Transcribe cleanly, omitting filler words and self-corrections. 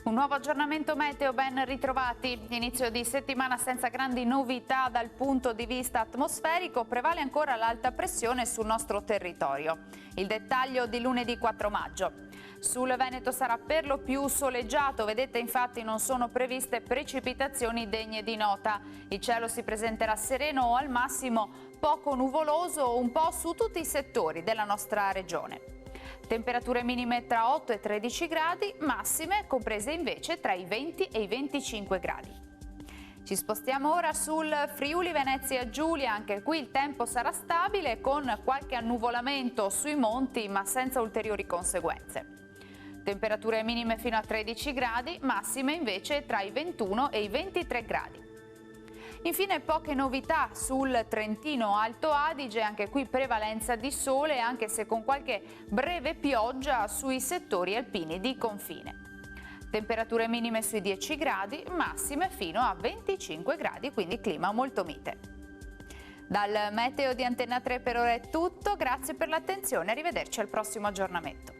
Un nuovo aggiornamento meteo, ben ritrovati. Inizio di settimana senza grandi novità dal punto di vista atmosferico, prevale ancora l'alta pressione sul nostro territorio. Il dettaglio di lunedì 4 maggio. Sul Veneto sarà per lo più soleggiato, vedete infatti non sono previste precipitazioni degne di nota. Il cielo si presenterà sereno o al massimo poco nuvoloso un po' su tutti i settori della nostra regione. Temperature minime tra 8 e 13 gradi, massime comprese invece tra i 20 e i 25 gradi. Ci spostiamo ora sul Friuli Venezia Giulia, anche qui il tempo sarà stabile con qualche annuvolamento sui monti ma senza ulteriori conseguenze. Temperature minime fino a 13 gradi, massime invece tra i 21 e i 23 gradi. Infine poche novità sul Trentino Alto Adige, anche qui prevalenza di sole anche se con qualche breve pioggia sui settori alpini di confine. Temperature minime sui 10 gradi, massime fino a 25 gradi, quindi clima molto mite. Dal meteo di Antenna 3 per ora è tutto, grazie per l'attenzione, arrivederci al prossimo aggiornamento.